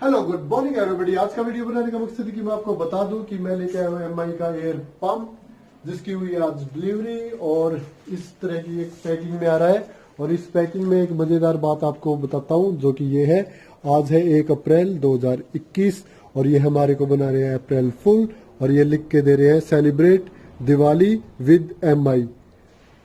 Hello good morning everybody. आज का video बनाने का मकसद है कि मैं आपको बता दूं कि मैं लेके आया हूं एमआई का एयर पंप, जिसकी हुई आज डिलीवरी और इस तरह की एक पैकिंग में आ रहा है। और इस पैकिंग में एक मजेदार बात आपको बताता हूं, जो कि ये है, आज है 1 अप्रैल 2021 और ये हमारे को बना रहे हैं अप्रैल फुल, और ये लिख के दे रहे हैं सेलिब्रेट दिवाली विद एमआई।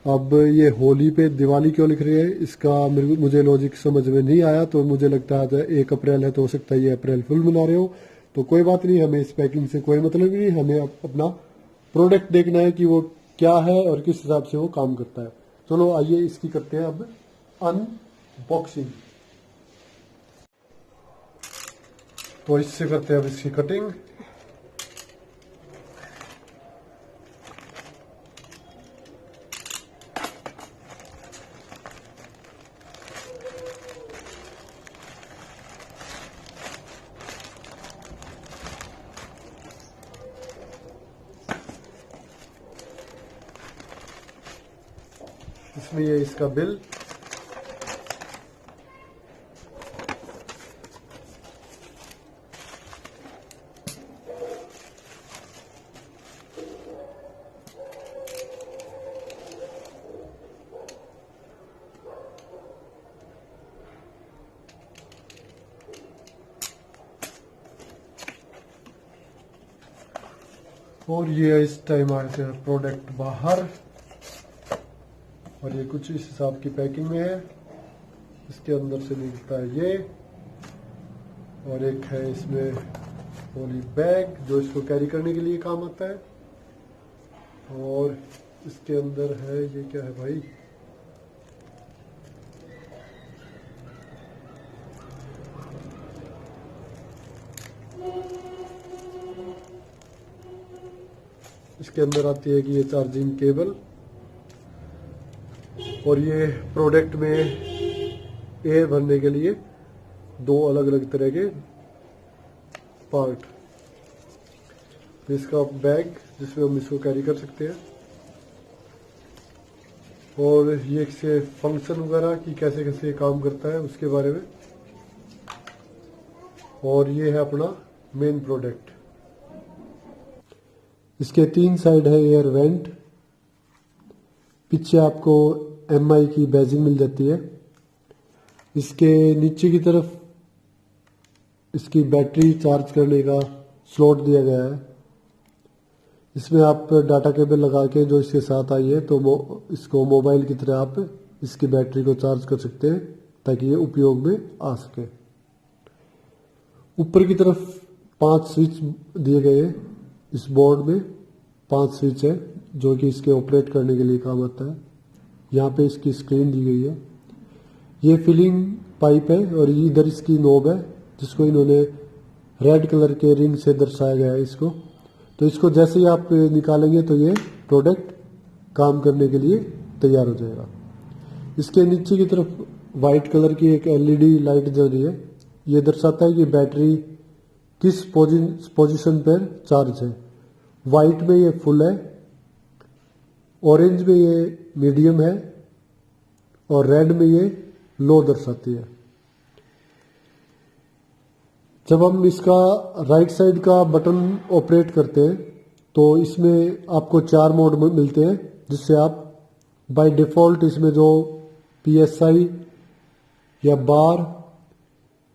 अब ये होली पे दिवाली क्यों लिख रहे हैं, इसका मुझे लॉजिक समझ में नहीं आया। तो मुझे लगता है 1 अप्रैल है तो हो सकता है ये अप्रैल फुल मना रहे हो। तो कोई बात नहीं, हमें इस पैकिंग से कोई मतलब नहीं, हमें अपना प्रोडक्ट देखना है कि वो क्या है और किस हिसाब से वो काम करता है। चलो आइए इसकी करते हैं अब अनबॉक्सिंग। तो इससे करते हैं अब इसकी कटिंग। इसमें ये इसका बिल, और ये इस टाइम आए थे प्रोडक्ट बाहर। और ये कुछ इस हिसाब की पैकिंग में है। इसके अंदर से निकलता है ये, और एक है इसमें पॉली बैग जो इसको कैरी करने के लिए काम आता है। और इसके अंदर है, ये क्या है भाई, इसके अंदर आती है कि ये चार्जिंग केबल, और ये प्रोडक्ट में एयर भरने के लिए 2 अलग अलग तरह के पार्ट। इसका बैग जिसमें हम इसको कैरी कर सकते हैं, और ये इसके फंक्शन वगैरह कि कैसे कैसे काम करता है उसके बारे में। और ये है अपना मेन प्रोडक्ट। इसके 3 साइड है एयर वेंट। पीछे आपको एमआई की बैजिंग मिल जाती है। इसके नीचे की तरफ इसकी बैटरी चार्ज करने का स्लॉट दिया गया है। इसमें आप डाटा केबल लगा के जो इसके साथ आई है, तो इसको मोबाइल की तरह आप इसकी बैटरी को चार्ज कर सकते हैं ताकि ये उपयोग में आ सके। ऊपर की तरफ 5 स्विच दिए गए हैं। इस बोर्ड में 5 स्विच है जो कि इसके ऑपरेट करने के लिए काम आता है। यहाँ पे इसकी स्क्रीन दी गई है। ये फिलिंग पाइप है और इधर इसकी नोब है जिसको इन्होंने रेड कलर के रिंग से दर्शाया गया है इसको। तो इसको जैसे ही आप निकालेंगे तो ये प्रोडक्ट काम करने के लिए तैयार हो जाएगा। इसके नीचे की तरफ वाइट कलर की एक एलईडी लाइट जल रही है। ये दर्शाता है कि बैटरी किस पोजीशन पर चार्ज है। वाइट में ये फुल है, ऑरेंज में ये मीडियम है, और रेड में ये लो दर्शाती है। जब हम इसका राइट साइड का बटन ऑपरेट करते हैं तो इसमें आपको 4 मोड मिलते हैं, जिससे आप बाय डिफ़ॉल्ट इसमें जो पीएसआई या बार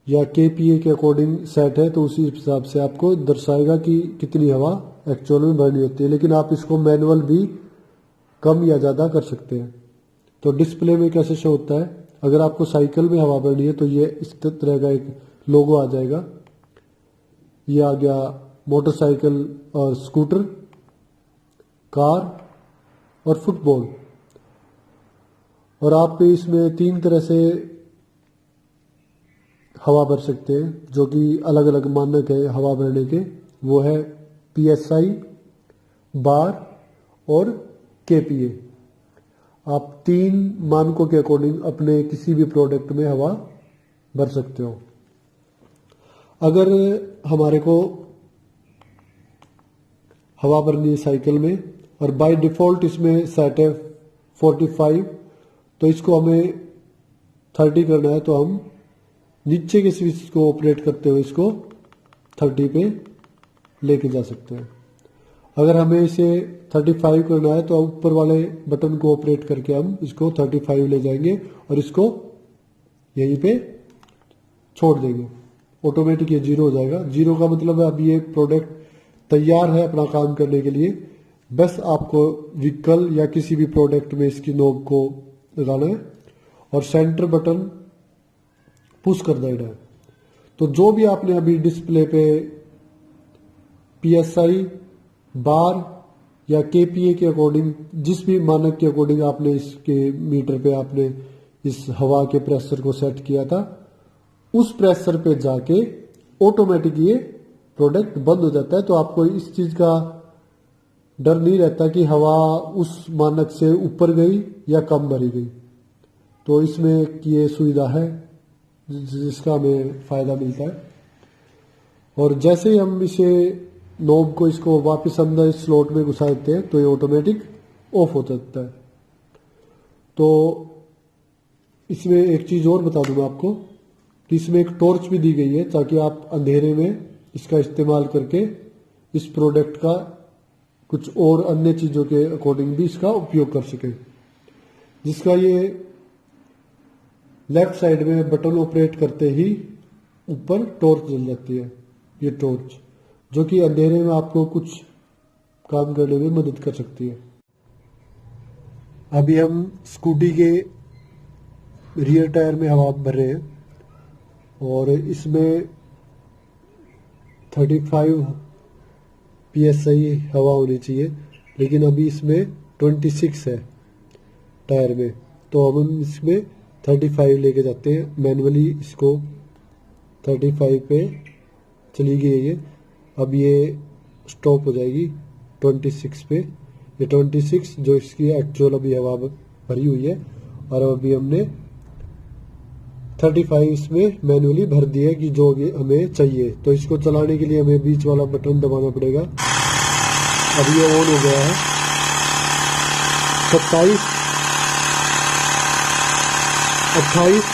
या केपीए के अकॉर्डिंग सेट है तो उसी हिसाब से आपको दर्शाएगा कि कितनी हवा एक्चुअल में भरनी होती है। लेकिन आप इसको मैनुअल भी कम या ज़्यादा कर सकते हैं। तो डिस्प्ले में कैसे शो होता है, अगर आपको साइकिल में हवा भरनी है तो ये इस तरह का एक लोगो आ जाएगा। ये आ गया मोटरसाइकिल और स्कूटर, कार और फुटबॉल। और आप इसमें 3 तरह से हवा भर सकते हैं जो कि अलग अलग मानक है हवा भरने के। वो है पीएसआई, बार और केपीए। आप 3 मानकों के अकॉर्डिंग अपने किसी भी प्रोडक्ट में हवा भर सकते हो। अगर हमारे को हवा भरनी है साइकिल में और बाय डिफ़ॉल्ट इसमें सेट है 45, तो इसको हमें 30 करना है तो हम नीचे के स्विच को ऑपरेट करते हुए इसको 30 पे लेके जा सकते हैं। अगर हमें इसे 35 करना है तो ऊपर वाले बटन को ऑपरेट करके हम इसको 35 ले जाएंगे और इसको यहीं पे छोड़ देंगे। ऑटोमेटिक ये 0 हो जाएगा। 0 का मतलब है अब ये प्रोडक्ट तैयार है अपना काम करने के लिए। बस आपको व्हीकल या किसी भी प्रोडक्ट में इसकी नोब को लगाना है और सेंटर बटन पुश कर देना है। तो जो भी आपने अभी डिस्प्ले पे PSI, बार या KPA के अकॉर्डिंग, जिस भी मानक के अकॉर्डिंग आपने इसके मीटर पे आपने इस हवा के प्रेशर को सेट किया था, उस प्रेशर पे जाके ऑटोमेटिक ये प्रोडक्ट बंद हो जाता है। तो आपको इस चीज का डर नहीं रहता कि हवा उस मानक से ऊपर गई या कम भरी गई। तो इसमें ये सुविधा है जिसका हमें फायदा मिलता है। और जैसे ही हम इसे नोब को इसको वापस अंदर इस स्लॉट में घुसा देते हैं तो ये ऑटोमेटिक ऑफ हो जाता है। तो इसमें एक चीज और बता दूं मैं आपको कि इसमें एक टॉर्च भी दी गई है ताकि आप अंधेरे में इसका इस्तेमाल करके इस प्रोडक्ट का कुछ और अन्य चीजों के अकॉर्डिंग भी इसका उपयोग कर सकें। जिसका ये लेफ्ट साइड में बटन ऑपरेट करते ही ऊपर टॉर्च जल जाती है, ये टॉर्च, जो कि अंधेरे में आपको कुछ काम करने में मदद कर सकती है। अभी हम स्कूटी के रियर टायर में हवा भर रहे हैं और इसमें 35 PSI हवा होनी चाहिए, लेकिन अभी इसमें 26 है टायर में। तो हम इसमें 35 लेके जाते हैं। मैनुअली इसको 35 पे चली गई है ये। अब ये स्टॉप हो जाएगी 26 पे। ये 26 जो इसकी एक्चुअल अभी हवा भरी हुई है, और अभी हमने 35 इसमें मैनुअली भर दिया है कि जो हमें चाहिए। तो इसको चलाने के लिए हमें बीच वाला बटन दबाना पड़ेगा। अब ये ऑन हो गया है। 27, 28,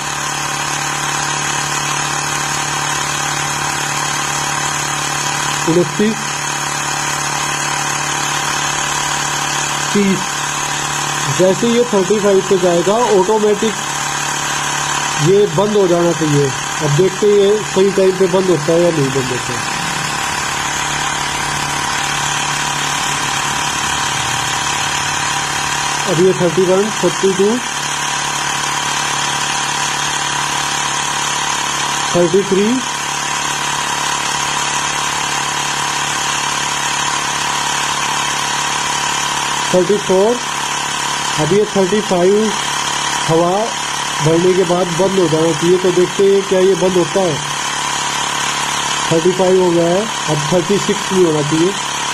29, 30। जैसे ये 35 पे जाएगा ऑटोमेटिक ये बंद हो जाना चाहिए। अब देखते हैं ये सही टाइम पे बंद होता है या नहीं बंद होता है। अब ये 31, 32, 33, 34। अब ये 35 हवा भरने के बाद बंद हो जाना चाहिए। तो देखते हैं क्या ये बंद होता है। 35 हो गया है। अब 36 नहीं होना चाहिए,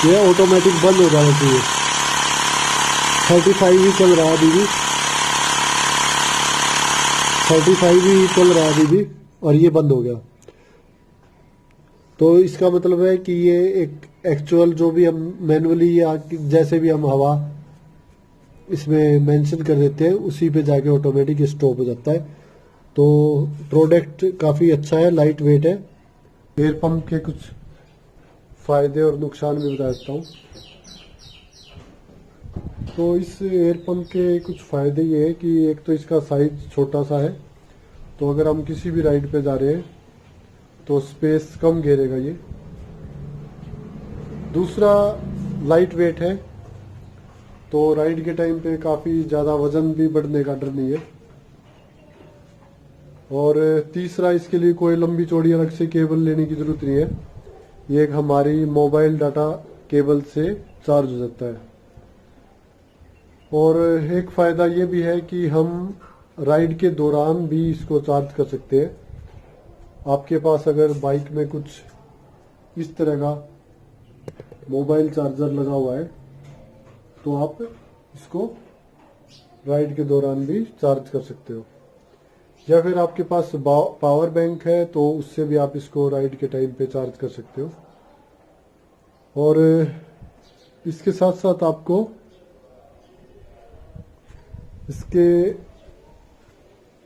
ये ऑटोमेटिक बंद हो जाना चाहिए। 35 ही चल रहा है अभी भी, 35 भी चल रहा है अभी भी, और ये बंद हो गया। तो इसका मतलब है कि ये एक एक्चुअल जो भी हम मैनुअली या जैसे भी हम हवा इसमें मेंशन कर देते हैं उसी पे जाके ऑटोमेटिक स्टॉप हो जाता है। तो प्रोडक्ट काफ़ी अच्छा है, लाइट वेट है। एयर पंप के कुछ फायदे और नुकसान भी बता देता हूँ। तो इस एयर पंप के कुछ फायदे ये है कि एक तो इसका साइज छोटा सा है, तो अगर हम किसी भी राइड पे जा रहे हैं तो स्पेस कम घेरेगा ये। दूसरा लाइट वेट है, तो राइड के टाइम पे काफ़ी ज़्यादा वजन भी बढ़ने का डर नहीं है। और तीसरा, इसके लिए कोई लंबी चौड़ी अलग से केबल लेने की ज़रूरत नहीं है। ये एक हमारी मोबाइल डाटा केबल से चार्ज हो जाता है। और एक फ़ायदा ये भी है कि हम राइड के दौरान भी इसको चार्ज कर सकते हैं। आपके पास अगर बाइक में कुछ इस तरह का मोबाइल चार्जर लगा हुआ है तो आप इसको राइड के दौरान भी चार्ज कर सकते हो, या फिर आपके पास पावर बैंक है तो उससे भी आप इसको राइड के टाइम पे चार्ज कर सकते हो। और इसके साथ साथ आपको इसके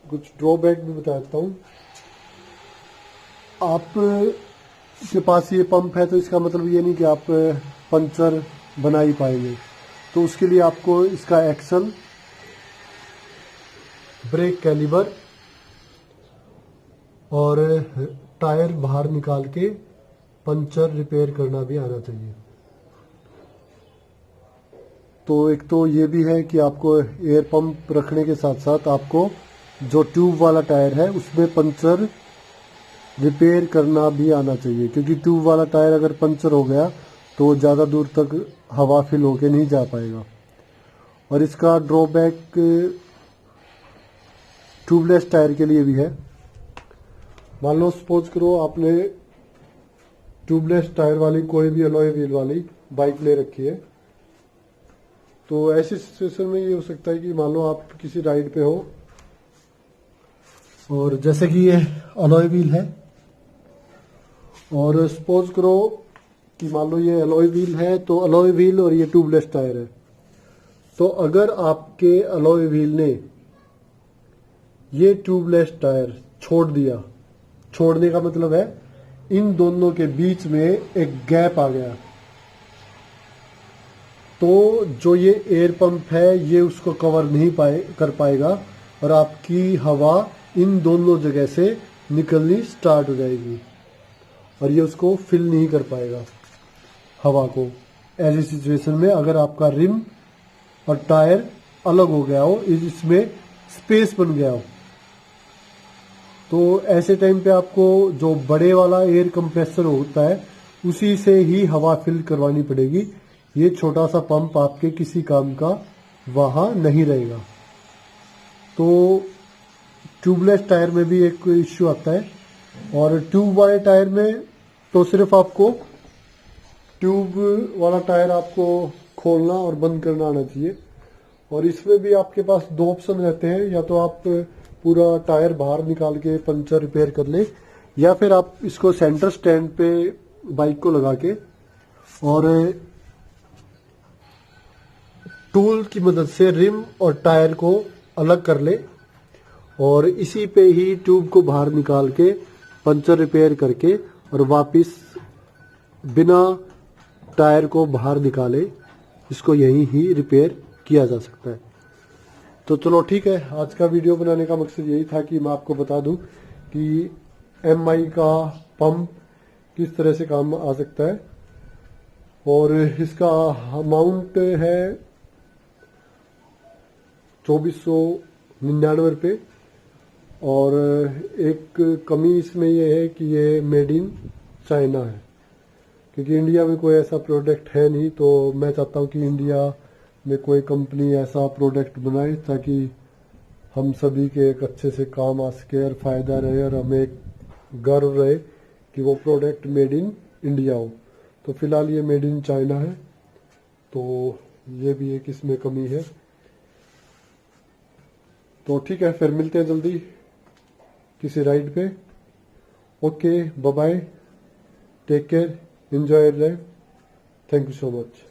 कुछ ड्रॉबैक भी बता देता हूँ। आप के पास ये पंप है तो इसका मतलब ये नहीं कि आप पंचर बना ही पाएंगे। तो उसके लिए आपको इसका एक्सल, ब्रेक कैलिबर और टायर बाहर निकाल के पंचर रिपेयर करना भी आना चाहिए। तो एक तो ये भी है कि आपको एयर पंप रखने के साथ साथ आपको जो ट्यूब वाला टायर है उसमें पंचर रिपेयर करना भी आना चाहिए, क्योंकि ट्यूब वाला टायर अगर पंचर हो गया तो ज़्यादा दूर तक हवा फिल होके नहीं जा पाएगा। और इसका ड्रॉबैक ट्यूबलेस टायर के लिए भी है। मान लो सपोज करो आपने ट्यूबलेस टायर वाली कोई भी अलॉय व्हील वाली बाइक ले रखी है, तो ऐसी सिचुएशन में ये हो सकता है कि मान लो आप किसी राइड पे हो और जैसे कि ये अलॉय व्हील है और सपोज करो कि मान लो ये अलॉय व्हील है, तो अलॉय व्हील और ये ट्यूबलेस टायर है। तो अगर आपके अलॉय व्हील ने ये ट्यूबलेस टायर छोड़ दिया, छोड़ने का मतलब है इन दोनों के बीच में एक गैप आ गया, तो जो ये एयर पंप है ये उसको कवर नहीं कर पाएगा और आपकी हवा इन दोनों जगह से निकलनी स्टार्ट हो जाएगी और ये उसको फिल नहीं कर पाएगा हवा को। ऐसी सिचुएशन में अगर आपका रिम और टायर अलग हो गया हो, इसमें स्पेस बन गया हो, तो ऐसे टाइम पे आपको जो बड़े वाला एयर कंप्रेसर होता है उसी से ही हवा फिल करवानी पड़ेगी। ये छोटा सा पंप आपके किसी काम का वहां नहीं रहेगा। तो ट्यूबलेस टायर में भी एक इश्यू आता है और ट्यूब वाले टायर में तो सिर्फ आपको ट्यूब वाला टायर आपको खोलना और बंद करना आना चाहिए। और इसमें भी आपके पास दो ऑप्शन रहते हैं, या तो आप पूरा टायर बाहर निकाल के पंचर रिपेयर कर ले, या फिर आप इसको सेंटर स्टैंड पे बाइक को लगा के और टूल की मदद से रिम और टायर को अलग कर ले और इसी पे ही ट्यूब को बाहर निकाल के पंचर रिपेयर करके और वापस बिना टायर को बाहर निकाले इसको यहीं ही रिपेयर किया जा सकता है। तो चलो ठीक है, आज का वीडियो बनाने का मकसद यही था कि मैं आपको बता दूं कि MI का पंप किस तरह से काम आ सकता है। और इसका अमाउंट है 2499 रुपये। और एक कमी इसमें यह है कि ये मेड इन चाइना है, क्योंकि इंडिया में कोई ऐसा प्रोडक्ट है नहीं। तो मैं चाहता हूँ कि इंडिया में कोई कंपनी ऐसा प्रोडक्ट बनाए ताकि हम सभी के एक अच्छे से काम आ सके और फायदा रहे और हमें एक गर्व रहे कि वो प्रोडक्ट मेड इन इंडिया हो। तो फिलहाल ये मेड इन चाइना है, तो ये भी एक इसमें कमी है। तो ठीक है, फिर मिलते हैं जल्दी किसी राइड पे। Okay, bye bye, take care, enjoy life, thank you so much.